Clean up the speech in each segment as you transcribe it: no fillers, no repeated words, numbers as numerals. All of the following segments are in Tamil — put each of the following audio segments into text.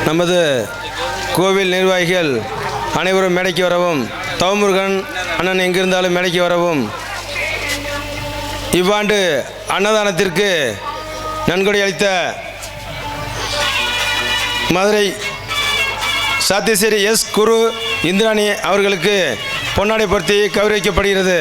நமது கோவில் நிர்வாகிகள் அனைவரும் மேடைக்கு வரவும், தவமுருகன் அண்ணன் எங்கிருந்தாலும் மேடைக்கு வரவும். இவ்வாண்டு அன்னதானத்திற்கு நன்கொடை அளித்த மதுரை சாத்தியசேரி எஸ் குரு இந்திராணி அவர்களுக்கு பொன்னாடை பொருத்தி கௌரவிக்கப்படுகிறது.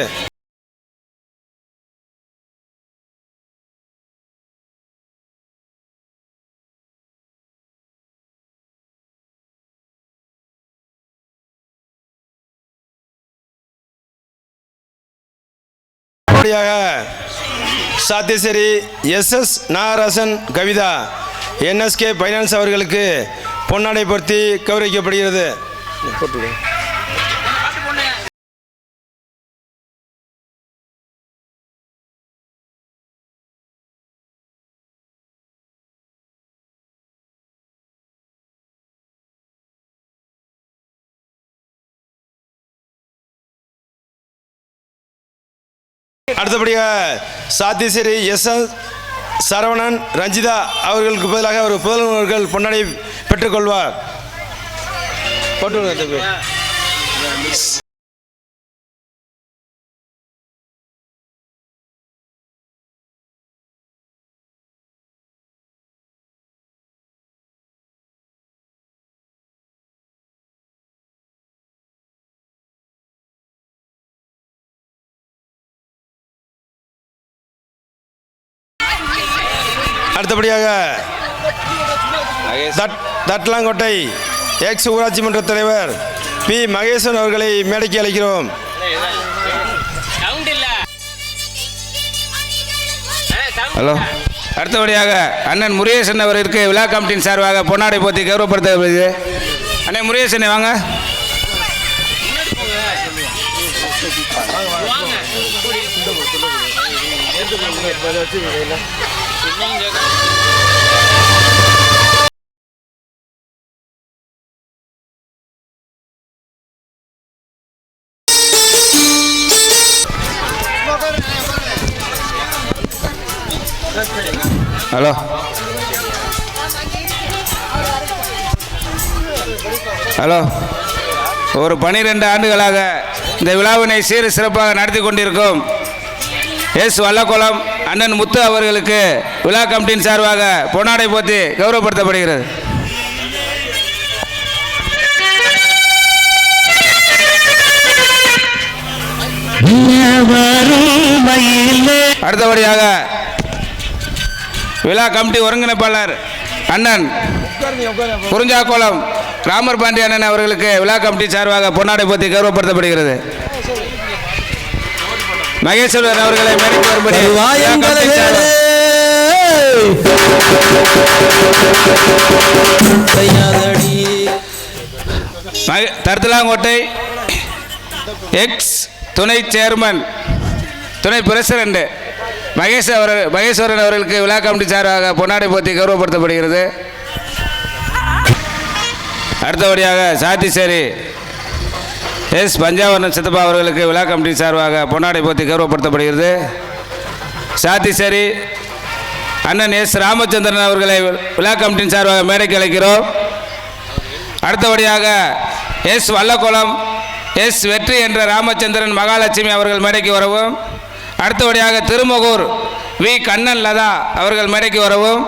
Sathiyaseri S Nagarasan Kavitha NSK finance அவர்களுக்கு பொன்னாடை பொருத்தி கௌரவிக்கப்படுகிறது. அடுத்தபடியாக சாத்தியசேரி எஸ் சரவணன் ரஞ்சிதா அவர்களுக்கு பதிலாக ஒரு புதல்வர்கள் பொன்னாடை பெற்றுக்கொள்வார். அடுத்தபடியாக தட்லாங்கோட்டை எக்ஸ் ஊராட்சி மன்ற தலைவர் பி மகேசன் அவர்களை மேடைக்கு அழைக்கிறோம். ஹலோ. அடுத்தபடியாக அண்ணன் முருகேசன் அவருக்கு விழா கமிட்டியின் சார்பாக பொன்னாடை போத்தி கௌரவப்படுத்தப்படுகிறது. அண்ணன் முருகேசன் வாங்க. ஹலோ. ஹலோ. ஒரு 12 ஆண்டுகளாக இந்த விழாவினை சீர சிறப்பாக நடத்தி கொண்டிருக்கும் எஸ் வல்லக்குளம் அண்ணன் முத்து அவர்களுக்கு விழா கமிட்டியின் சார்பாக பொன்னாடை போத்தி கௌரவப்படுத்தப்படுகிறது. அடுத்தபடியாக விழா கமிட்டி ஒருங்கிணைப்பாளர் அண்ணன் குறிஞ்சாக்குளம் ராமர் பாண்டி அண்ணன் அவர்களுக்கு விழா கமிட்டி சார்பாக பொன்னாடை போத்தி கௌரவப்படுத்தப்படுகிறது. மகேஸ்வரன் அவர்களை மேடைக்கு வரும்படி தர்தலாங்கோட்டை எக்ஸ் துணை சேர்மன் துணை பிரசிடண்ட் மகேஸ்வரன் அவர்களுக்கு விழா கமிட்டி சார்பாக பொன்னாடை போத்தி கௌரவப்படுத்தப்படுகிறது. அடுத்தபடியாக சாத்தியசேரி எஸ் பஞ்சாவரணம் சித்தப்பா அவர்களுக்கு விழா கமிட்டி சார்பாக பொன்னாடை போத்தி கௌரவப்படுத்தப்படுகிறது. சாத்தியசேரி அண்ணன் எஸ் ராமச்சந்திரன் அவர்களை விழா கமிட்டியின் சார்பாக மேடைக்கு அழைக்கிறோம். அடுத்தபடியாக எஸ் வல்லக்குளம் எஸ் வெற்றி என்ற ராமச்சந்திரன் மகாலட்சுமி அவர்கள் மேடைக்கு வரவும். அடுத்தபடியாக திருமகூர் வி கண்ணன் லதா அவர்கள் மேடைக்கு வரவும்.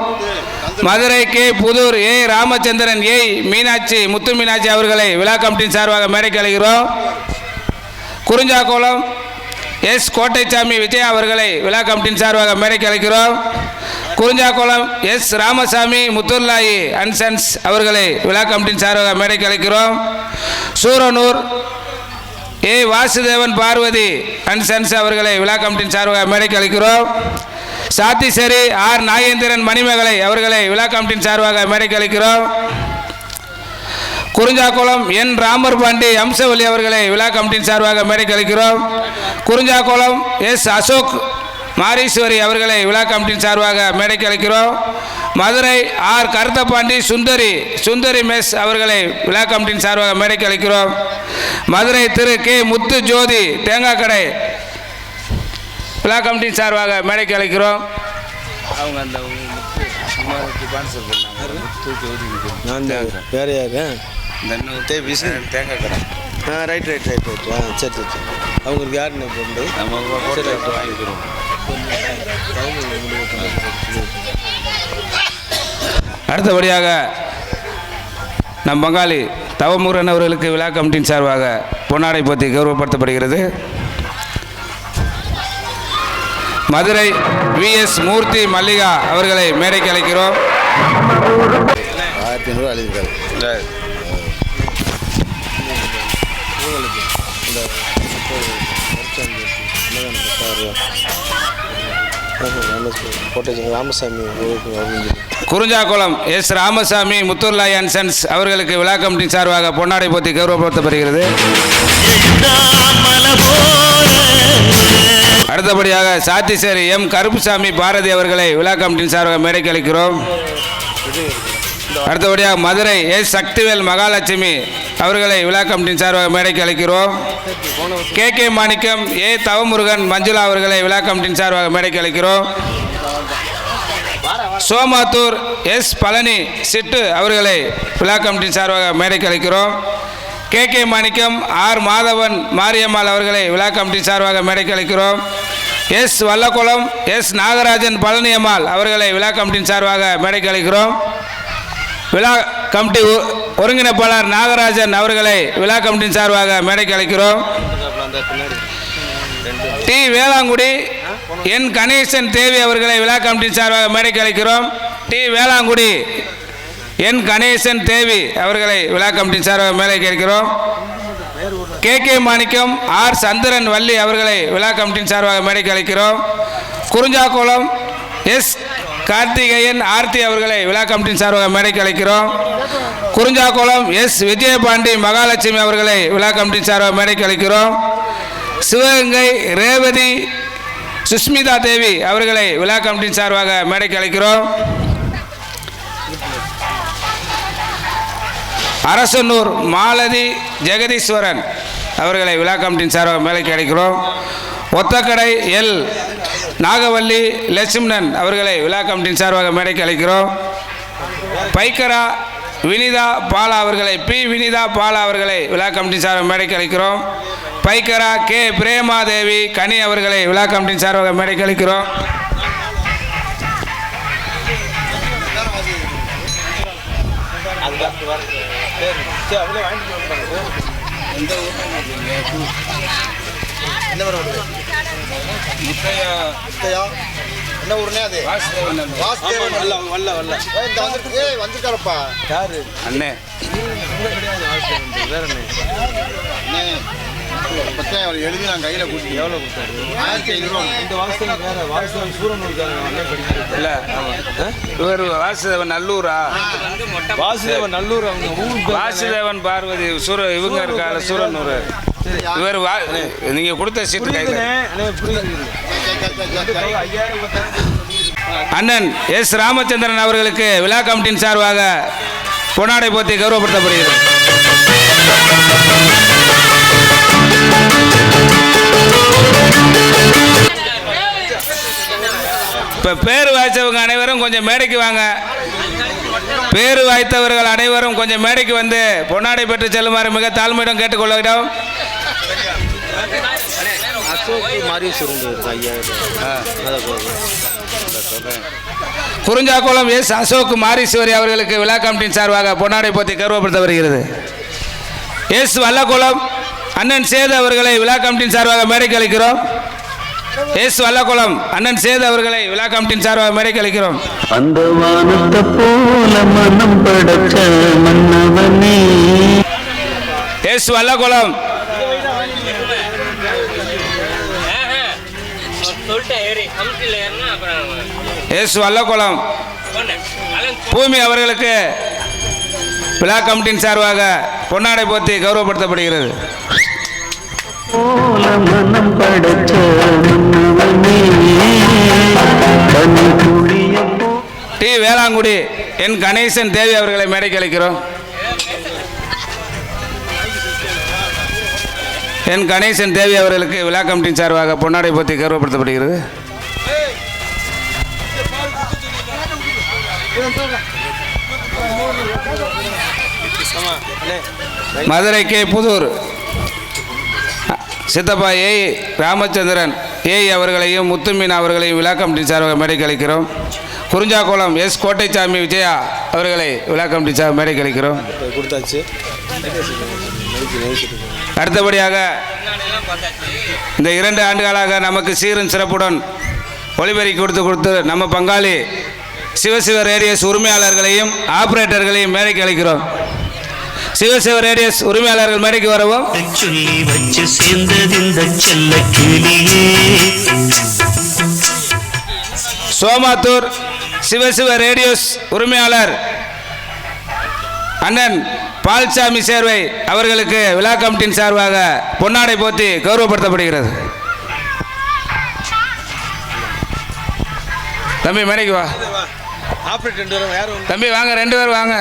மதுரை கே புதூர் ஏ ராமச்சந்திரன் ஏ மீனாட்சி முத்து மீனாட்சி அவர்களை விழா கமிட்டியின் சார்பாக மேடைக்கு அழைக்கிறோம். குறிஞ்சாக்குளம் எஸ் கோட்டைச்சாமி விஜயா அவர்களை விழா கமிட்டியின் சார்பாக மேடைக்கு அழைக்கிறோம். Kurinjakulam S Ramasamy முத்துல்லாயி and sons அவர்களை விழா கமிட்டியின் சார்பாக மேடைக்கு அழைக்கிறோம். சூரனூர் ஏ வாசுதேவன் பார்வதி அண்ட் சன்ஸ் அவர்களை விழா கமிட்டியின் சார்பாக மேடைக்கு அழைக்கிறோம். சாத்தியசேரி ஆர் நாகேந்திரன் மணிமேகலை அவர்களை விழா கமிட்டியின் சார்பாக மேடைக்கு அழைக்கிறோம். குறிஞ்சாக்குளம் என் ராமர் பாண்டி அம்சவல்லி அவர்களை விழா கமிட்டியின் சார்பாக மேடைக்கு அழைக்கிறோம். குறிஞ்சாக்குளம் எஸ் அசோக் மாரீஸ்வரி அவர்களை விழா கமிட்டியின் சார்பாக மேடைக்கு அழைக்கிறோம். மதுரை ஆர் கருத்தப்பாண்டி சுந்தரி மெஸ் அவர்களை விழா கமிட்டியின் சார்பாக மேடைக்கு அழைக்கிறோம். மதுரை திரு கே முத்து ஜோதி தேங்காய் கடை விழா கமிட்டியின் சார்பாக மேடைக்கு அழைக்கிறோம். அவங்க அந்த ஸ்பான்சர் பண்ணாங்க நான் வேறு யாரு இந்த தேங்காய் கடை ரைட் சரி அவங்களுக்கு யாருன்னு ஃப்ரெண்டு நம்ம போட்டு வாங்கிக்கிறோம். அடுத்தபடியாக நம் பங்காளி தவமுருகன் அவர்களுக்கு விழா கமிட்டியின் சார்பாக பொன்னாடை போத்தி கௌரவப்படுத்தப்படுகிறது. மதுரை விஎஸ் மூர்த்தி மல்லிகா அவர்களை மேடைக்கு அழைக்கிறோம். 1500 அழைக்கிறார். ராமசாமி குறிஞ்சாக்குளம் எஸ் ராமசாமி முத்தூர்லாய் அண்ட் சன்ஸ் அவர்களுக்கு விழா கமிட்டியின் சார்பாக பொன்னாடை போத்தி கௌரவப்படுத்தப்படுகிறது. அடுத்தபடியாக சாத்திசேரி எம் கருப்புசாமி பாரதி அவர்களை விழா கமிட்டியின் சார்பாக மேடைக்கு அழைக்கிறோம். அடுத்தபடியாக மதுரை எஸ் சக்திவேல் மகாலட்சுமி அவர்களை விழா கமிட்டியின் சார்பாக மேடைக்கு அழைக்கிறோம். கே மாணிக்கம் ஏ தவமுருகன் மஞ்சுளா அவர்களை விழா கமிட்டியின் சார்பாக மேடைக்கு அழைக்கிறோம். சோமாத்தூர் எஸ் பழனி சிட்டு அவர்களை விழா கமிட்டியின் சார்பாக மேடைக்கு அழைக்கிறோம். கே மாணிக்கம் ஆர் மாதவன் மாரியம்மாள் அவர்களை விழா கமிட்டியின் சார்பாக மேடைக்கு அழைக்கிறோம். எஸ் வல்லக்குளம் எஸ் நாகராஜன் பழனியம்மாள் அவர்களை விழா கமிட்டியின் சார்பாக மேடைக்கு அழைக்கிறோம். விழா கமிட்டி ஒருங்கிணைப்பாளர் நாகராஜன் அவர்களை விழா கமிட்டியின் சார்பாக மேடைக்கு அழைக்கிறோம். டி வேளாங்குடி என் கணேசன் தேவி அவர்களை விழா கமிட்டியின் சார்பாக மேடைக்கு அழைக்கிறோம். டி வேளாங்குடி என் கணேசன் தேவி அவர்களை விழா கமிட்டியின் சார்பாக மேடைக்கு அழைக்கிறோம். கே மாணிக்கம் ஆர் சந்திரன் வள்ளி அவர்களை விழா கமிட்டியின் சார்பாக மேடைக்கு அழைக்கிறோம். குறிஞ்சாக்குளம் எஸ் கார்த்திகேயன் ஆர்த்தி அவர்களை விழா கமிட்டியின் சார்பாக மேடைக்கு அழைக்கிறோம். குறிஞ்சாக்குளம் எஸ் விஜயபாண்டி மகாலட்சுமி அவர்களை விழா கமிட்டியின் சார்பாக மேடைக்கு அழைக்கிறோம். சிவகங்கை ரேவதி சுஷ்மிதா தேவி அவர்களை விழா கமிட்டியின் சார்பாக மேடைக்கு அழைக்கிறோம். அரசனூர் மாலதி ஜெகதீஸ்வரன் அவர்களை விழா கமிட்டியின் சார்பாக மேடைக்கு அழைக்கிறோம். ஒத்தக்கடை எல் நாகவல்லி லட்சுமணன் அவர்களை விழா கமிட்டியின் சார்பாக மேடைக்கு அழைக்கிறோம். பைக்கரா வினிதா பாலா அவர்களை வினிதா பாலா அவர்களை விழா கமிட்டியின் சார்பாக மேடைக்கு அழைக்கிறோம். பைக்கரா கே பிரேமாதேவி கனி அவர்களை விழா கமிட்டியின் சார்பாக மேடைக்கு அழைக்கிறோம். என்ன ஊர்னே அது வாசுதேவன் வந்துருக்காரப்பா யாரு அண்ணே வேற எழுதி நான் கையில் கொடுத்து எவ்வளோ கொடுத்தாரு 1500. இந்த வாசுதேவன் வேற வாசுதேவன் சூரனூர் இல்லை இவர் வாசுதேவன் நல்லூரா வாசுதேவன் நல்லூர் அவங்க ஊர் வாசுதேவன் பார்வதி இவங்க இருக்காங்க சூரனூர். இவர் நீங்கள் கொடுத்த சீட்டு கையில் அண்ணன் எஸ் ராமச்சந்திரன் அவர்களுக்கு விழா கமிட்டியின் சார்பாக பொன்னாடை போத்தி கௌரவப்படுத்தப்படுகிறது. இப்போ பேர் வாய்ச்சவங்க அனைவரும் கொஞ்சம் மேடைக்கு வாங்க. பேர் வாய்த்தவர்கள் அனைவரும் கொஞ்சம் மேடைக்கு வந்து பொன்னாடை பெற்று செல்லுமாறு மிக தாழ்மையிடம் கேட்டுக்கொள்கிறோம். குறிஞ்சாக்குளம் எஸ் அசோக் மாரீஸ்வரி அவர்களுக்கு விழா கமிட்டியின் சார்பாக பொன்னாடை போத்தி கௌரவப்படுத்த வருகிறது. எஸ் வல்லக்குளம் அண்ணன் சேது அவர்களை விழா கமிட்டியின் சார்பாக மேடைக்கு அழைக்கிறோம். எஸ் வல்லக்குளம் அண்ணன் சேது அவர்களை விழா கமிட்டியின் சார்பாக மேடைக்கு அழைக்கிறோம். அந்த வானத்தை போல மனம் படைச்ச மன்னவனே. எஸ் வல்லக்குளம் எஸ் வல்லக்குளம் பூமி அவர்களுக்கு விழா கமிட்டியின் சார்பாக பொன்னாடை போத்தி கௌரவப்படுத்தப்படுகிறது. மனம் படைச்ச மன்னவனே. டி வேளாங்குடி என் கணேசன் தேவி அவர்களை மேடைக்கு அழைக்கிறோம். என் கணேசன் தேவி அவர்களுக்கு விழா கமிட்டியின் சார்பாக பொன்னாடை போத்தி கௌரவப்படுத்தப்படுகிறது. மதுரை கே புதூர் சித்தப்பா ஏய் ராமச்சந்திரன் ஏய் அவர்களையும் முத்துமீன் அவர்களையும் விழா கமிட்டி சார்பாக மேடைக்கு அழைக்கிறோம். குறிஞ்சாக்குளம் எஸ் கோட்டைச்சாமி விஜயா அவர்களை விழா கமிட்டி சார்பாக மேடைக்கு அழைக்கிறோம். அடுத்தபடியாக இந்த 2 ஆண்டுகளாக நமக்கு சீரும் சிறப்புடன் ஒளிபெருக்கி கொடுத்து நம்ம பங்காளி சிவசிவ ரேடியஸ் உரிமையாளர்களையும் ஆபரேட்டர்களையும் மேடைக்கு அழைக்கிறோம். சிவசிவ ரேடியஸ் உரிமையாளர்கள் மேடைக்கு வரவும். சொல்லி வச்சு சேர்ந்தது இந்த செல்ல கிளியே. சோமாத்தூர் சிவசிவ ரேடியோஸ் உரிமையாளர் அண்ணன் பால்சாமி சேர்வை அவர்களுக்கு விழா கமிட்டியின் சார்பாக பொன்னாடை போத்தி கௌரவப்படுத்தப்படுகிறது. தம்பி மேடைக்கு வா. தம்பி வாங்க, 2 பேர் வாங்க.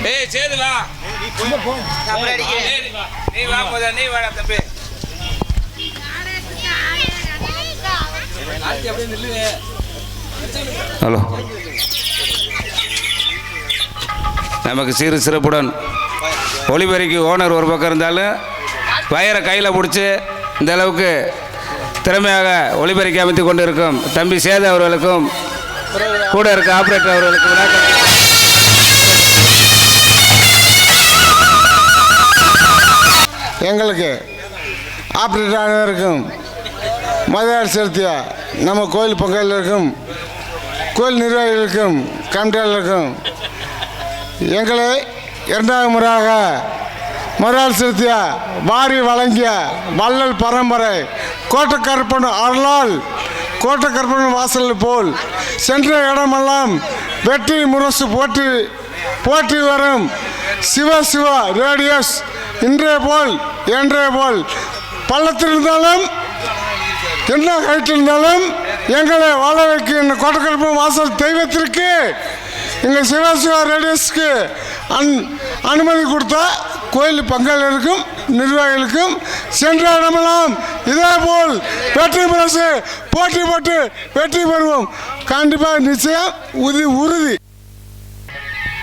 ஏய் சேது வா. நீ வா போதா, நீ வாடா தம்பி. ஹலோ. நமக்கு சீரு சிறப்புடன் ஒளிபெருக்கி ஓனர் ஒரு பக்கம் இருந்தாலும் வயரை கையில் பிடிச்சி இந்த அளவுக்கு திறமையாக ஒளிபெருக்கி அமைத்து கொண்டு இருக்கும் தம்பி சேது அவர்களுக்கும் கூட இருக்க ஆபரேட்டர் அவர்களுக்கும் எங்களுக்கு ஆப்ரேட்டராக இருக்கும் மதுரை செலுத்திய நம்ம கோயில் பொங்கல் இருக்கும் கோயில் நிர்வாகிகளுக்கும் கமிட்டியாளர்களுக்கும் எங்களை 2வது முறையாக மறுநாள் செலுத்திய வாரி வழங்கிய வள்ளல் பரம்பரை கோட்டக்கருப்பன் அருளால் கோட்டக்கருப்பன் வாசல் போல் சென்ற இடமெல்லாம் வெற்றி முரசு போற்றி வரும் சிவ ரேடியோஸ் இன்றைய போல் என்றே போல் பள்ளத்தில் இருந்தாலும் என்ன ஹைட்டில் இருந்தாலும் எங்களை வாழ வைக்க கோட்டக்கருப்பன் வாசல் தெய்வத்திற்கு எங்கள் சிவ ரேடியோஸ்க்கு அனுமதி கொடுத்தா கோயில் பங்காளருக்கும் நிர்வாகிகளுக்கும் சென்ற இடமெல்லாம் இதே போல் வெற்றி முரசு போட்டு வெற்றி பெறுவோம். கண்டிப்பாக நிச்சயம் உறுதி.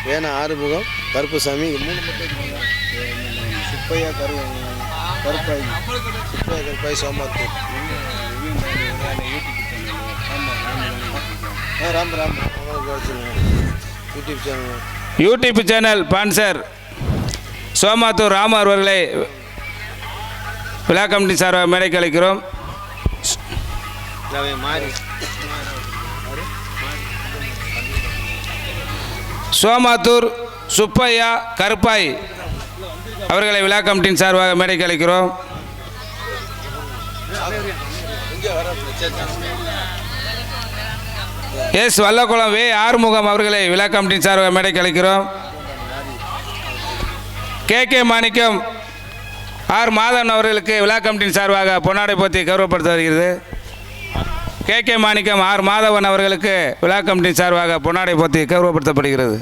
வேணா Arumugam Karuppusamy 3 Subbaiah Karuppai Somathur YouTube channel sponsor Somathur Rama அவர்களை விழா கமிட்டி சார்பாக மேடைக்கு அழைக்கிறோம். சோமாத்தூர் சுப்பையா கருப்பாய் அவர்களை விழா கமிட்டியின் சார்பாக மேடைக்கு அழைக்கிறோம். எஸ் வல்லக்குளம் வே ஆறுமுகம் அவர்களை விழா கமிட்டியின் சார்பாக மேடைக்கு அழைக்கிறோம். கே மாணிக்கம் ஆர் மாதவன் அவர்களுக்கு விழா கமிட்டியின் சார்பாக பொன்னாடை போத்தி கௌரவப்படுத்த வருகிறது. கே மாணிக்கம் ஆர் மாதவன் அவர்களுக்கு விழா கமிட்டியின் சார்பாக பொன்னாடை போத்தி கௌரவப்படுத்தப்படுகிறது.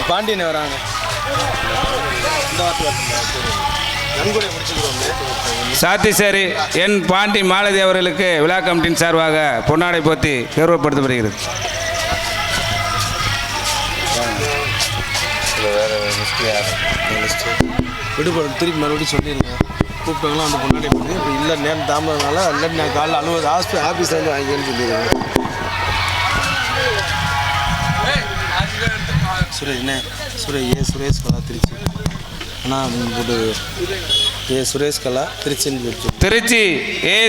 பாண்டியன் வராங்க. சாத்திசேரி என் பாண்டி மாலதி அவர்களுக்கு விழா கமிட்டியின் சார்பாக பொன்னாடை போத்தி கௌரவப்படுத்தப்படுகிறது. விடுபடும் திருப்பி மறுபடியும் சொல்லிடுங்க. கூப்பிட்டவங்களாம் வந்து பொன்னாடை போட்டு இப்போ இல்லை நேரம் தாமதனால இல்லாட்டி நான் காலைல அலுவலக ஆஃபீஸில் வந்து வாங்கிக்கன்னு சொல்லிடுவேன். சுரேஷ் கலா திருச்சி அண்ணா அப்படின்னு போட்டு சுரேஷ் கலா திருச்சின்னு திருச்சி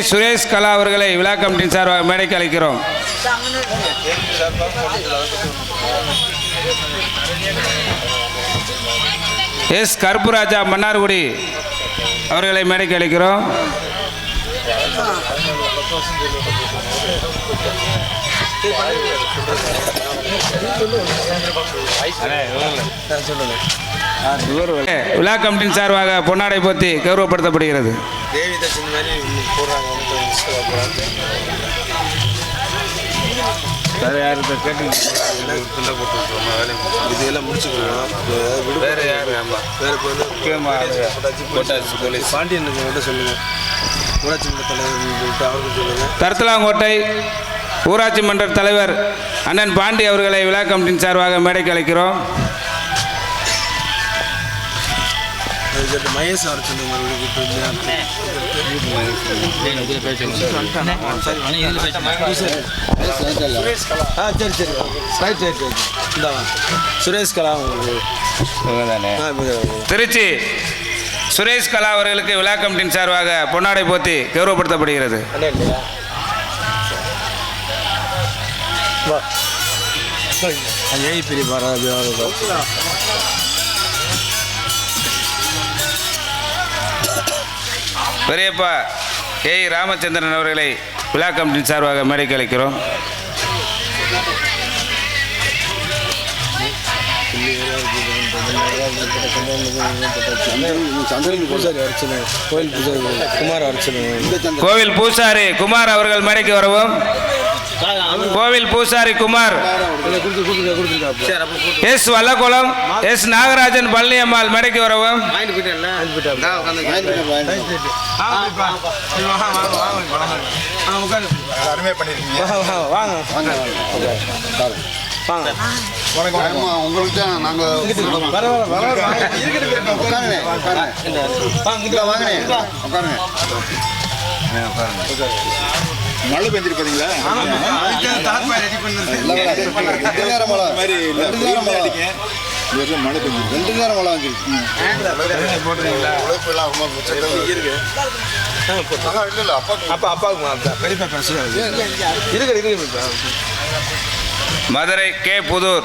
சுரேஷ் கலா அவர்களை விழா கமிட்டியின் சார்பாக மேடைக்கு அழைக்கிறோம். கருப்புராஜா மன்னார்குடி அவர்களை மேடைக்கு அழைக்கிறோம். விழா கமிட்டியின் சார்பாக பொன்னாடை போத்தி கௌரவப்படுத்தப்படுகிறது. வேறு யார் கேட்டு இதெல்லாம் முடிச்சுக்கலாம். வேறு யார்? ஆமாம், வேறு இப்போ வந்து பொட்டாச்சி போலீஸ் பாண்டியனுக்கு மட்டும் சொல்லுங்கள். ஊராட்சி மன்ற தலைவர் அவருக்கு சொல்லுங்கள். தர்த்தலாங்கோட்டை ஊராட்சி மன்ற தலைவர் அண்ணன் பாண்டி அவர்களை விழா கமிட்டியின் சார்பாக மேடைக்கு அழைக்கிறோம். அதுக்கு மகேஷ் அவர் சொல்லுங்க. சரி சரி ரைட் ரைட் ரைட் இந்தாவா சுரேஷ் கலா உங்களுக்கு. திருச்சி சுரேஷ் கலா அவர்களுக்கு விழா கமிட்டியின் சார்பாக பொன்னாடை போத்தி கௌரவப்படுத்தப்படுகிறது. பெரிய பாரா பெரியப்பா ஏய் ராமச்சந்திரன் அவர்களை விழா கமிட்டியின் சார்பாக மேடைக்கு அழைக்கிறோம். பூசாரி அர்ச்சனை கோயில் பூசாரி குமார் அர்ச்சனை கோவில் பூசாரி குமார் அவர்கள் மேடைக்கு வரவும். கோவில் பூசாரி குமார், எஸ் வல்லகுளம் எஸ் நாகராஜன் பழனியம்மாள் மேடைக்கு வரவும். உங்களுக்கு தான் நாங்கள் மழை பெஞ்சிருக்கு பார்த்தீங்களா? மழை பெஞ்சு 2 நேரம் மழை வந்துருக்கு. மதுரை கே புதூர்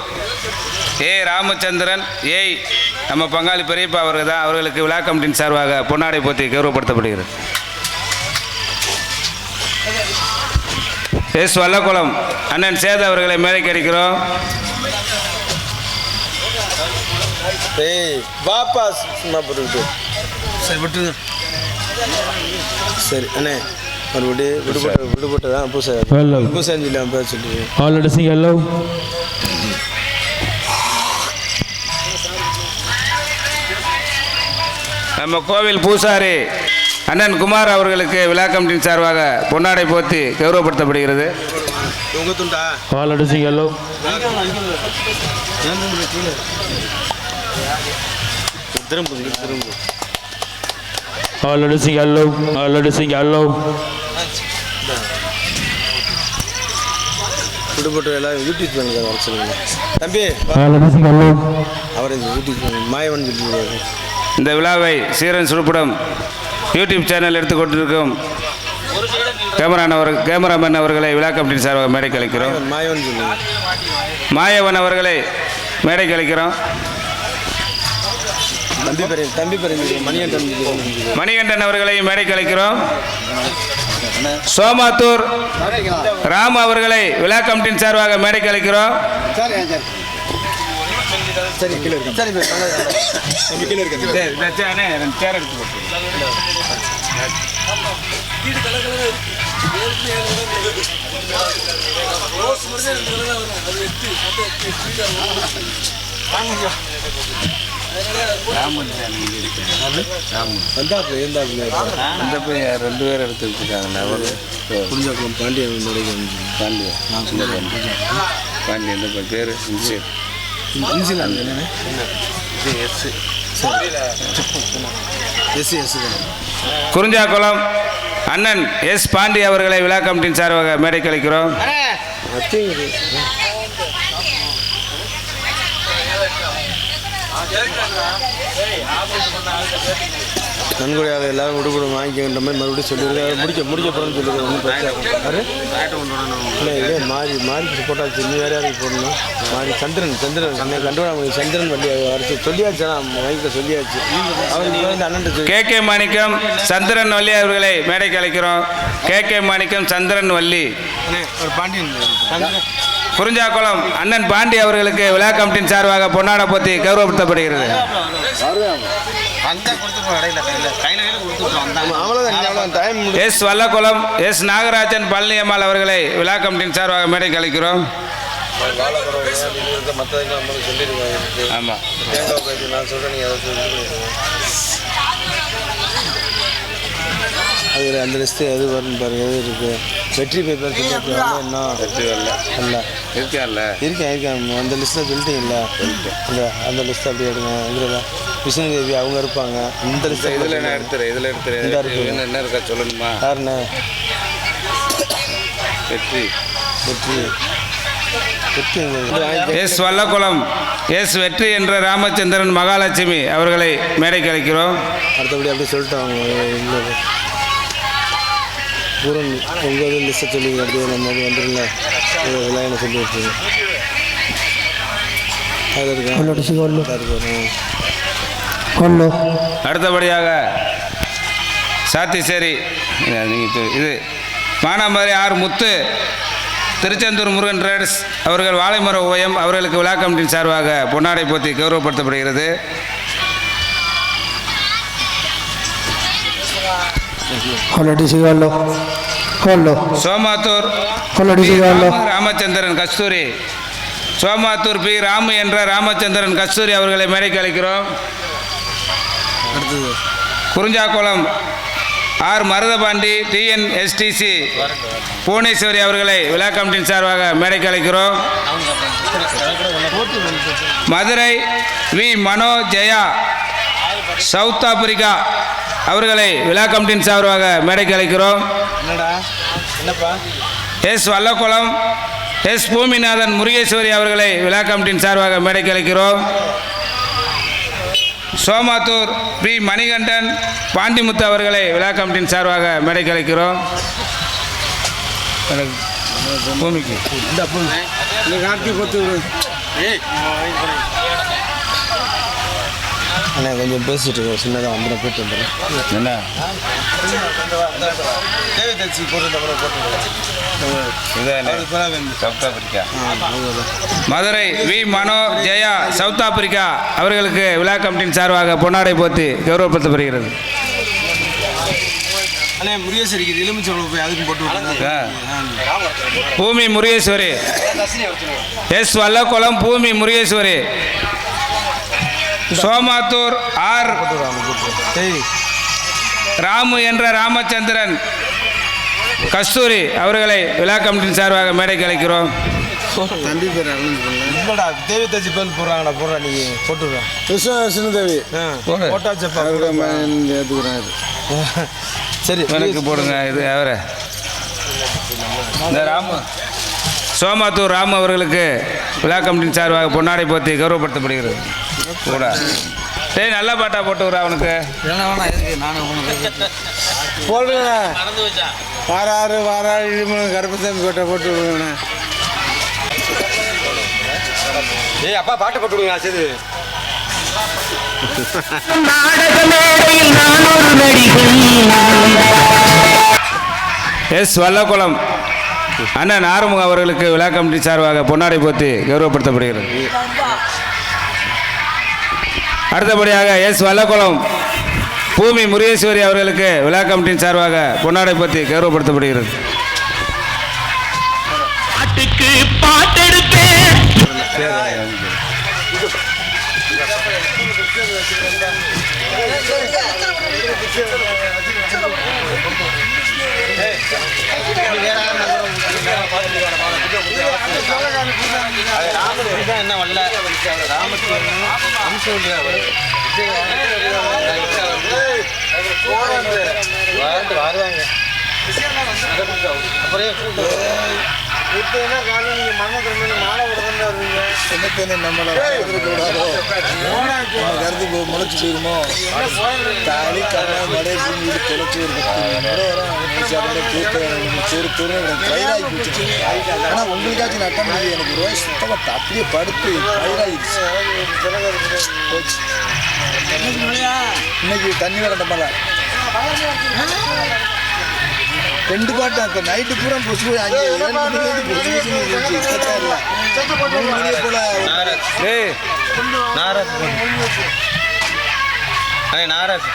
ஏ ராமச்சந்திரன் ஏய் நம்ம பங்காளி பெரியப்பா அவர்கள் தான். அவர்களுக்கு விழா கமிட்டியின் சார்பாக பொன்னாடை போத்தி கௌரவப்படுத்தப்படுகிறது. எஸ் வல்லகுளம் அண்ணன் சேத அவர்களை மேடைக்கு அடிக்கிறோம். பாப்பா சும்மா போட்டு சரி விட்டுருங்க. சரி அண்ணே மறுபடியும் விடுபட்டு தான் பூசாரி பேர் சொல்லுங்க. All sing hello. நம்ம கோவில் பூசாரி அண்ணன் குமார் அவர்களுக்கு விழா கமிட்டியின் சார்பாக பொன்னாடை போத்தி கௌரவப்படுத்தப்படுகிறது. உங்க துண்டா All sing hello. திரும்ப திரும்ப All sing hello. All sing hello. விடுபட்டு எல்லாம் யூடியூப் சேனல் வர சொல்லுங்க தம்பி. All sing hello. அவரை யூடியூப் சேனல் மாயவன் சொல்லுவாங்க. இந்த விழாவை சீரன் சுடுப்படம் யூடியூப் சேனல் எடுத்துக்கொண்டிருக்கும் கேமராமேன் அவர்களை விழா கமிட்டியின் சார்பாக மேடைக்கு அழைக்கிறோம். மாயவன் சொல்லுங்க. மாயவன் அவர்களை மேடைக்கு அழைக்கிறோம். தம்பி மணிகண்டன் அவர்களை மேடைக்கு அழைக்கிறோம். சோமாத்தூர் ராம் அவர்களை விழா கமிட்டியின் சார்பாக மேடைக்கு அழைக்கிறோம். சரி கீழே இருக்கு. சரி கீழே இருக்கு. அந்த போய் 2 பேர் எடுத்துக்கிட்டாங்க. அவர் புரிஞ்சாக்கலாம் பாண்டியன் பாண்டியன் பேர் குறிஞ்சாக்குளம் அண்ணன் எஸ் பாண்டி அவர்களை விழா கமிட்டியின் சார்பாக மேடைக்கு அழைக்கிறோம். நன்கொடையாக எல்லாரும் விடுபடும் வாங்கிக்கின்ற மாதிரி மறுபடியும் சொல்லியிருக்காங்க. முடிக்க போகிறோன்னு சொல்லியிருக்காங்க. ஒன்றும் பிரச்சனை இல்லை. இதே மாறி போட்டாச்சு. நீ வேறு யாருக்கு போடணும்? மாறி சந்திரன் கண்டுவிடாம சந்திரன் வண்டி அரைச்சி சொல்லியாச்சு. வாங்கிக்க சொல்லியாச்சு. அவருக்கு வந்து அண்ணன் கே மாணிக்கம் சந்திரன் வள்ளி அவர்களை மேடைக்கு அழைக்கிறோம். கே மாணிக்கம் சந்திரன் வள்ளி ஒரு பாண்டியன் குறிஞ்சாக்குளம் அண்ணன் பாண்டி அவர்களுக்கு விழா கமிட்டியின் சார்பாக பொன்னாடை போத்தி கௌரவப்படுத்தப்படுகிறது. எஸ் வல்லகுளம் எஸ் நாகராஜன் பழனியம்மாள் அவர்களை விழா கமிட்டியின் சார்பாக மேடைக்கு அழைக்கிறோம். வாழைப்பழம் நீங்கள் இருக்க மற்றதுக்கு நம்மளுக்கு சொல்லியிருக்காங்க. ஆமாம். தேங்காய் காய்ச்சி நான் சொல்கிறேன், நீங்கள் அதை சொல்லிடுங்க. அதில் அந்த லிஸ்ட்டு எது வரும்னு பாருங்கள், எது இருக்குது. வெற்றி பேப்பர் சொல்லியிருக்காங்க. என்ன வெற்றி வரல இல்லை இருக்கேன் அந்த லிஸ்ட்டில் சொல்லிட்டீங்களா? இல்லை அந்த லிஸ்ட்டை அப்படி எடுங்க. இதில் விஷ்ணு தேவி அவங்க இருப்பாங்க. இந்த லிஸ்ட்டை இதில் என்ன எடுத்துறேன் என்ன இருக்கா சொல்லணுமா? யாருண்ணே? வெற்றி எஸ் வல்லக்குளம் எஸ் வெற்றி என்ற ராமச்சந்திரன் மகாலட்சுமி அவர்களை மேடைக்கு அழைக்கிறோம். அடுத்தபடி அப்படி சொல்லிட்டாங்க. பூரன் உங்கள் லிஸ்ட்டை சொல்லி அப்படியே நம்ம வந்துடல இதெல்லாம் என்ன சொல்லி வச்சுங்க. அதில் இருக்கேன். அடுத்தபடியாக சாத்திசேரி இது மானாமரி ஆர் முத்து திருச்செந்தூர் முருகன் ட்ரேடர்ஸ் அவர்கள் வாழைமர ஓயம் அவர்களுக்கு விழா கமிட்டியின் சார்பாக பொன்னாடை போத்தி கௌரவப்படுத்தப்படுகிறது. சோமாத்தூர் ராமச்சந்திரன் கஸ்தூரி சோமாத்தூர் பி ராமு என்ற ராமச்சந்திரன் கஸ்தூரி அவர்களை மேடைக்கு அழைக்கிறோம். குறிஞ்சாக்குளம் ஆர் மருதபாண்டி டிஎன்எஸ்டிசி புவனேஸ்வரி அவர்களை விழா கமிட்டியின் சார்பாக மேடைக்கு அழைக்கிறோம். Madurai V Mano Jaya South Africa அவர்களை விழா கமிட்டியின் சார்பாக மேடைக்கு அழைக்கிறோம். எஸ் வல்லக்குளம் எஸ் பூமிநாதன் முருகேஸ்வரி அவர்களை விழா கமிட்டியின் சார்பாக மேடைக்கு அழைக்கிறோம். சோமாத்தூர் பி மணிகண்டன் பாண்டிமுத்து அவர்களை விழா கமிட்டியின் சார்பாக மேடைக்கு அழைக்கிறோம். பூமிக்கு அண்ணா கொஞ்சம் பேசிட்டு இருக்கோம். சின்னதாக வந்து போயிட்டு வந்துடுறேன். என்ன South Africa Madurai V Mano Jaya South Africa அவர்களுக்கு விழா கமிட்டியின் சார்பாக பொன்னாடை போத்தி கௌரவப்படுத்தப்படுகிறது. பூமி முருகேஸ்வரி எஸ் வல்லக்குளம் பூமி முருகேஸ்வரி சோமாத்தூர் ஆர் ராமு என்ற ராமச்சந்திரன் கஸ்தூரி அவர்களை விழா கமிட்டியின் சார்பாக மேடைக்கு அழைக்கிறோம். தம்பி பேர் இல்லைடா, தேவி தச்சு பேர் போடுறாங்கடா, போடுறா நீ போட்டுடுறேன். சின்னதேவி போட்டாச்சப்பா ஏற்றுக்கிறேன். சரி எனக்கு போடுங்க. இது அவரை இந்த ராமு சோமாத்தூர் ராமு அவர்களுக்கு விழா கமிட்டியின் சார்பாக பொன்னாடை போத்தி கௌரவப்படுத்தப்படுகிறது. கூட டேய் நல்ல பாட்டா போட்டு விட்றா அவனுக்கு. போடுங்கண்ணா. வாராறு கருப்பசாமி கோட்டை போட்டு விடுங்கண்ணா. ஏய் அப்பா பாட்டு போட்டு விடுங்க. சரி எஸ் வல்லக்குளம் அண்ணன் ஆறுமுகம் அவர்களுக்கு விழா கமிட்டி சார்பாக பொன்னாடை போத்தி கௌரவப்படுத்தப்படுகிறது. அடுத்தபடியாக எஸ் வல்லக்குளம் பூமி முருகேஸ்வரி அவர்களுக்கு விழா கமிட்டியின் சார்பாக பொன்னாடை போத்தி கௌரவப்படுத்தப்படுகிறது. என்ன வரல வருவாங்க. இப்போ என்ன காலம் நீங்கள் மரணக்கிழமை மாலை விடுறதா வருவீங்க. என்ன நம்மளை கருத்து முளைச்சி போயிருமோ தாலி கடை மடை வீடு தொலைச்சி பயிராகி போச்சு. ஆனால் உங்களுக்காச்சும் நட்ட முடியாது. எனக்கு ரூபாய் சுத்தமாக அப்படியே படுத்து பயிராகிடுச்சு. இன்னைக்கு தண்ணி வர டம்பால 2 பாட்டு இப்போ நைட்டு பூரா பொசு போய் அங்கே 7 மணிக்கு போல Naraj.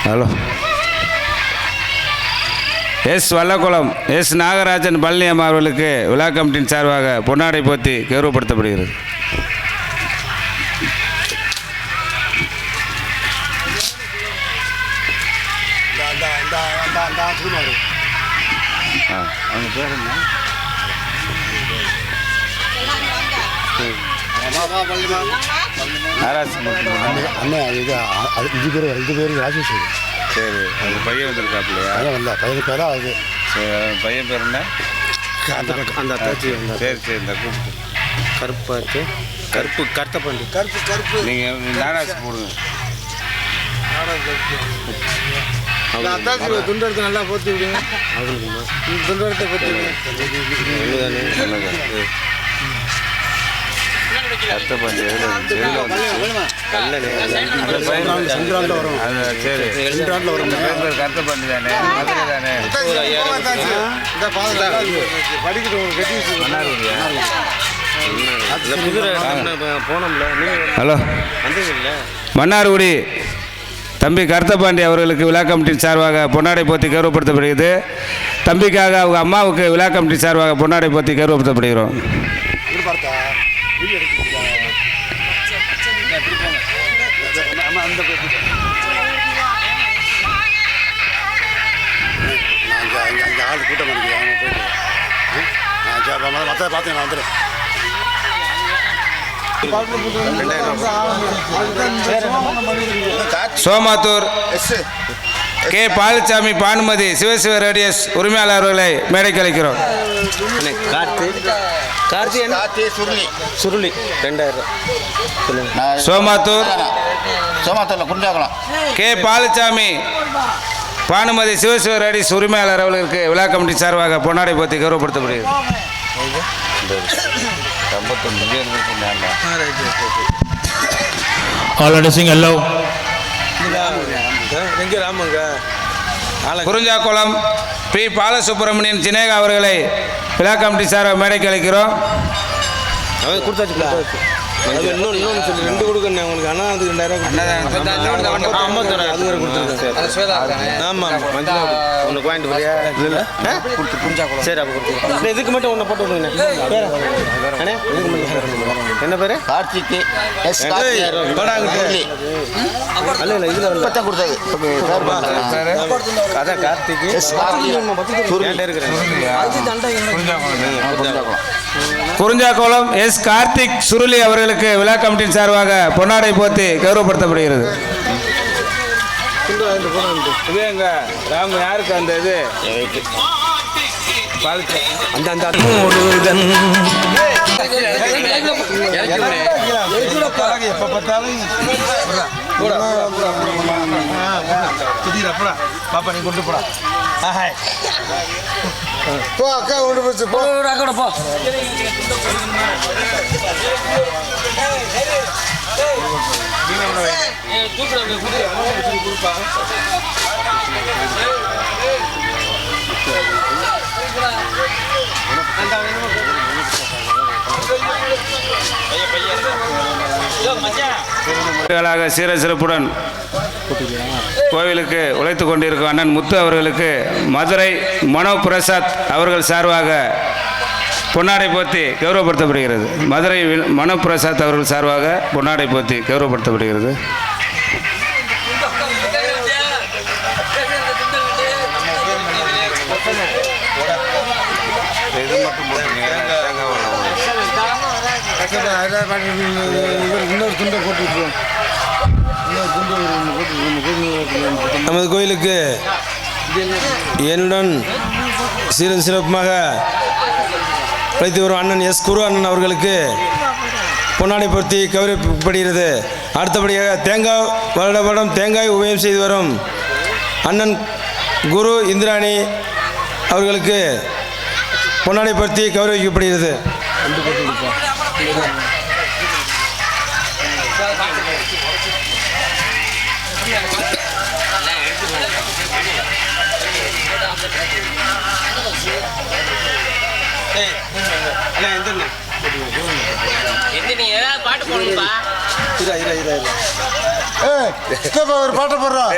Hello S Vallakulam S Nagarajan Palani அம்மா அவர்களுக்கு விழா கமிட்டியின் சார்பாக பொன்னாடை போத்தி கௌரவப்படுத்தப்படுகிறது. அவங்க பேர் என்ன? இது பேர் ராஜேஸ்வரி. சரி, அவங்க பையன் வந்திருக்காப்புலையா? பையன் பேரா அது. சரி, பையன் பேர் என்ன? அந்த அத்தாச்சி சரி சரி, இந்த கூப்பிட்டு கருப்பாச்சு கருத்த பண்ணி கருப்பு நீங்கள் நாராசி போடுங்க. அத்தாச்சி துண்டு எடுத்து நல்லா போத்தி விடுங்க. அவங்களுக்குமா துண்டு எடுத்து போத்தி விடுங்க. கருத்தப்பண்டி எதில் வரும். அது சரி, கருத்தப்பண்டி தானே, மதுரை தானே. ஹலோ, மன்னார்குடி தம்பி கருத்தப்பாண்டி அவர்களுக்கு விழா கமிட்டியின் சார்பாக பொன்னாடை போத்தி கௌரவப்படுத்தப்படுகிறது. தம்பிக்காக அவங்க அம்மாவுக்கு விழா கமிட்டி சார்பாக பொன்னாடை போத்தி கௌரவப்படுத்தப்படுகிறோம். ஆள் கூட்டம் பார்த்தேன் நான் வந்துடுறேன். சோமாத்தூர் கே பாலசாமி பானுமதி சிவசிவ ரேடியஸ் உரிமையாளர் அவர்களை மேடைக்கு அழைக்கிறோம். சுருளி 2000. சோமாத்தூர்ல குஞ்சாக்குளம் கே பாலசாமி பானுமதி சிவசிவ ரேடியஸ் உரிமையாளர் அவர்களுக்கு விழா கமிட்டி சார்பாக பொன்னாடை போத்தி கௌரவப்படுத்தப்படுகிறது. All addressing yellow. Kurinjakulam P Balasubramanian Sneha அவர்களை விழா கமிட்டி சார்பாக மேடைக்கு அழைக்கிறோம். கொடுத்தாச்சு. இன்னொன்று சொல்லி 2 கொடுக்கணும் உங்களுக்கு. ஆனால் அது 2000 அது வேறு கொடுத்துருக்கேன். ஆமாம், ஒன்று பாயிண்ட் வரையா இல்லை சரி, அப்போ கொடுத்துருக்கேன். இதுக்கு மட்டும் ஒன்று போட்டு விடுங்க. அண்ணே, இதுக்கு மட்டும் என்ன பேர்? கார்த்திக். இல்லை இல்லை, இதில் இப்போத்தான் கொடுத்தாது. அதான் கார்த்திக் குறிஞ்சாக்குளம் எஸ் கார்த்திக் சுருளி அவர்களுக்கு விழா கமிட்டியின் சார்பாக பொன்னாடை போத்தி கௌரவப்படுத்தப்படுகிறது. இது எங்க ராம யாருக்கு அந்த இது அந்த எப்ப பார்த்தாலும் பாப்பா நீ கொண்டு போடா. போ அக்கா கொண்டு போச்சு. போ போ. சீர சிறப்புடன் கோவிலுக்கு உழைத்து கொண்டிருக்கும் அண்ணன் முத்து அவர்களுக்கு மதுரை மனோ பிரசாத் அவர்கள் சார்பாக பொன்னாடை போத்தி கௌரவப்படுத்தப்படுகிறது. மதுரை மனோ பிரசாத் அவர்கள் சார்பாக பொன்னாடை போத்தி கௌரவப்படுத்தப்படுகிறது. இன்னொரு துண்டை போட்டுருக்கோம். நமது கோயிலுக்கு என்னுடன் சீரன் சிறப்புமாக உழைத்து வரும் அண்ணன் எஸ் குரு அண்ணன் அவர்களுக்கு பொன்னாடை பொருத்தி கௌரவிக்கப்படுகிறது. அடுத்தபடியாக தேங்காய் வருடம் தேங்காய் உபயம் செய்து வரும் அண்ணன் குரு இந்திராணி அவர்களுக்கு பொன்னாடை பொருத்தி கௌரவிக்கப்படுகிறது. பாட்டு போடுங்கப்பா. சித்தப்பா ஒரு பாட்டை போடுறோம்.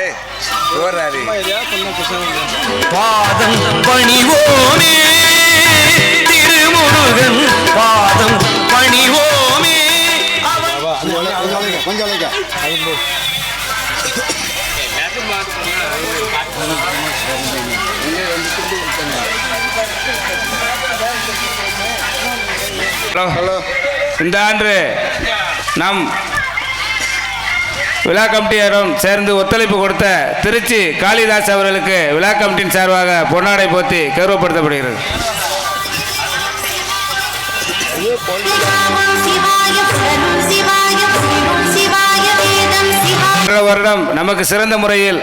பாதம் பணிவோமே திருமுருகன் பாதம் பணிவோமே. கொஞ்சம் அழைக்க. ஹலோ. இந்த ஆண்டு நம் விழா கமிட்டியாரும் சேர்ந்து ஒத்துழைப்பு கொடுத்த திருச்சி காளிதாஸ் அவர்களுக்கு விழா கமிட்டியின் சார்பாக பொன்னாடை போத்தி கௌரவப்படுத்தப்படுகிறது. வருடம் நமக்கு சிறந்த முறையில்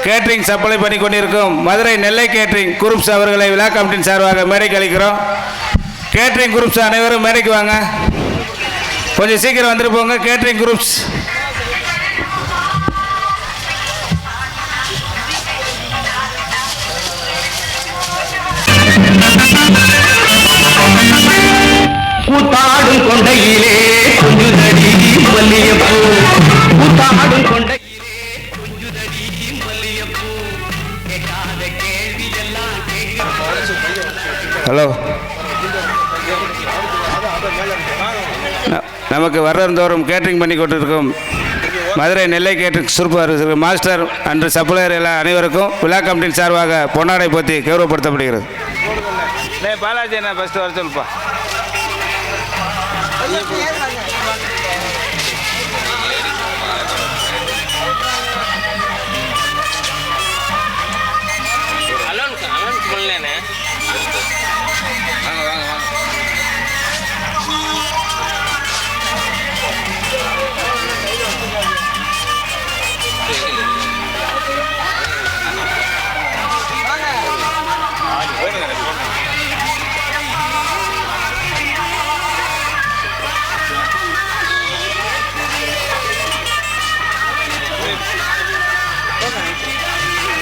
கேட்டரிங் சப்ளை பண்ணி கொண்டிருக்கும் மதுரை நெல்லை கேட்டரிங் குரூப்ஸ் அவர்களை விழா கமிட்டியின் சார்பாக மேடைக்கு அளிக்கிறோம். கேட்டரிங் குரூப்ஸ் அனைவரும் மேடைக்கு வாங்க, கொஞ்சம் சீக்கிரம் வந்துட்டு போங்க. கேட்டரிங் குரூப்ஸ் கூத்தாடும் கொண்டையிலே கொஞ்சுதடி மல்லியப்பூ, கூத்தாடும் கொண்டையிலே கொஞ்சுதடி மல்லியப்பூ, கேட்காத கேள்வி எல்லாம் ஹலோ. நமக்கு வருடந்தோறும் கேட்டரிங் பண்ணி கொண்டிருக்கும் Madurai Nellai catering super master அன்று சப்ளையர் எல்லாம் அனைவருக்கும் விழா கமிட்டியின் சார்பாக பொன்னாடை போத்தி கௌரவப்படுத்தப்படுகிறது. பாலாஜி என்ன ஃபஸ்ட்டு வர சொல்லுப்பா.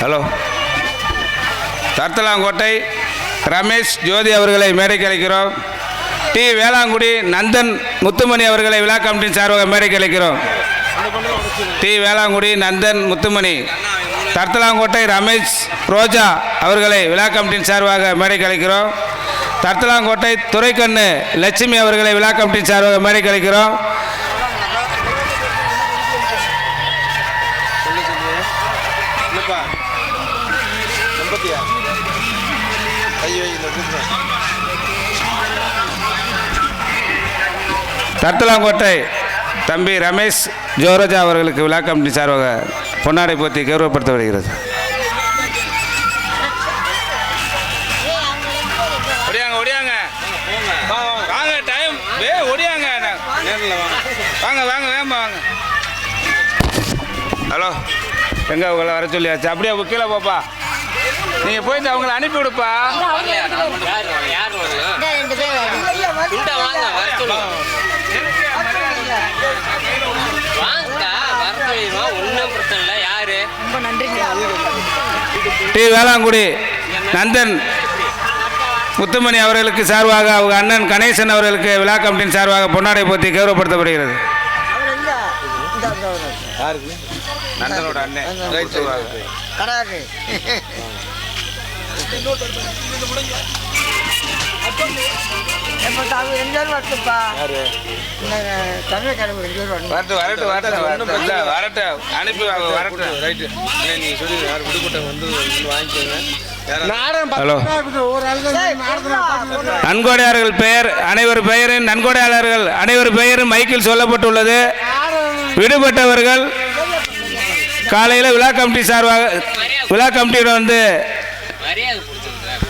ஹலோ. தர்த்தலாங்கோட்டை ரமேஷ் ஜோதி அவர்களை மேடைக்கு அழைக்கிறோம். டி வேளாங்குடி நந்தன் முத்துமணி அவர்களை விழா கமிட்டியின் சார்பாக மேடைக்கு அழைக்கிறோம். டி வேளாங்குடி நந்தன் முத்துமணி. தர்த்தலாங்கோட்டை ரமேஷ் ரோஜா அவர்களை விழா கமிட்டியின் சார்பாக மேடைக்கு அழைக்கிறோம். தர்த்தலாங்கோட்டை துரைக்கண்ணு லட்சுமி அவர்களை விழா கமிட்டியின் சார்பாக மேடைக்கு அழைக்கிறோம். தர்த்தலாங்கோட்டை தம்பி ரமேஷ் ஜோரஜா அவர்களுக்கு விழா கமிட்டி சார்பாக பொன்னாடை போத்தி கௌரவப்படுத்த வருகிறது. ஒடியாங்க ஒடியாங்க வாங்க, டைம் ஒடியாங்க, வாங்க வாங்க வேமா வாங்க. ஹலோ, எங்கே அவங்கள வர சொல்லியாச்சு. அப்படியே கீழே போப்பா, நீங்கள் போயிட்டு அவங்கள அனுப்பி விடுப்பா. டி வேளாங்குடி நந்தன் முத்துமணி அவர்களுக்கு சார்பாக அவங்க அண்ணன் கணேசன் அவர்களுக்கு விழா கமிட்டியின் சார்பாக பொன்னாடை போத்தி கௌரவப்படுத்தப்படுகிறது. நந்தனோட அண்ணன் ஹலோ. நன்கொடையாளர்கள் பெயர் அனைவர் பெயரின் நன்கொடையாளர்கள் அனைவர் பெயரும் மைக்கில் சொல்லப்பட்டுள்ளது. விடுபட்டவர்கள் காலையில் விழா கமிட்டி சார்பாக விழா கமிட்டியிடம் வந்து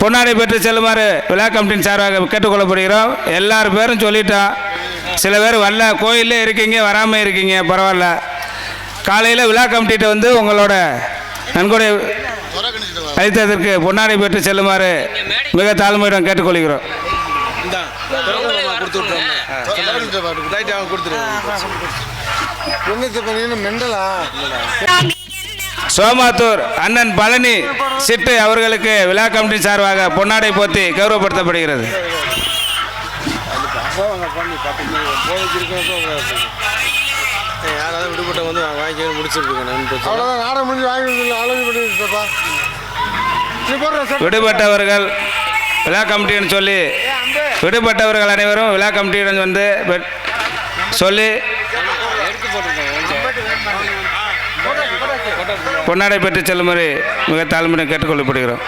பொன்னாடை பெற்று செல்லுமாறு விழா கமிட்டியின் சார்பாக கேட்டுக்கொள்ளப்படுகிறோம். எல்லார் பேரும் சொல்லிட்டோம். சில பேர் வரல, கோயிலே இருக்கீங்க, வராமல் இருக்கீங்க, பரவாயில்ல. காலையில் விழா கமிட்டிகிட்ட வந்து உங்களோட நன்கொடை அளித்ததற்கு பொன்னாடை பெற்று செல்லுமாறு மிக தாழ்மையிடம் கேட்டுக்கொள்கிறோம். சோமாத்தூர் அண்ணன் பழனி சிட்டு அவர்களுக்கு விழா கமிட்டி சார்பாக பொன்னாடை போத்தி கௌரவப்படுத்தப்படுகிறது. யாராவது விடுபட்ட வந்து வாங்கி முடிச்சிருக்கேன் நான் பிரச்சனை. அவ்வளோதான் நாடகம் முடிஞ்சு வாங்கி ஆலோசனை பண்ணிருப்பா. நீ போடுற விடுபட்டவர்கள் விழா கமிட்டின்னு சொல்லி விடுபட்டவர்கள் அனைவரும் விழா கமிட்டியிடம் வந்து சொல்லி பொன்னாடை பெற்று செல்லுமாறு மிக தாழ்மையுடன் கேட்டுக்கொள்ளப்படுகிறோம்.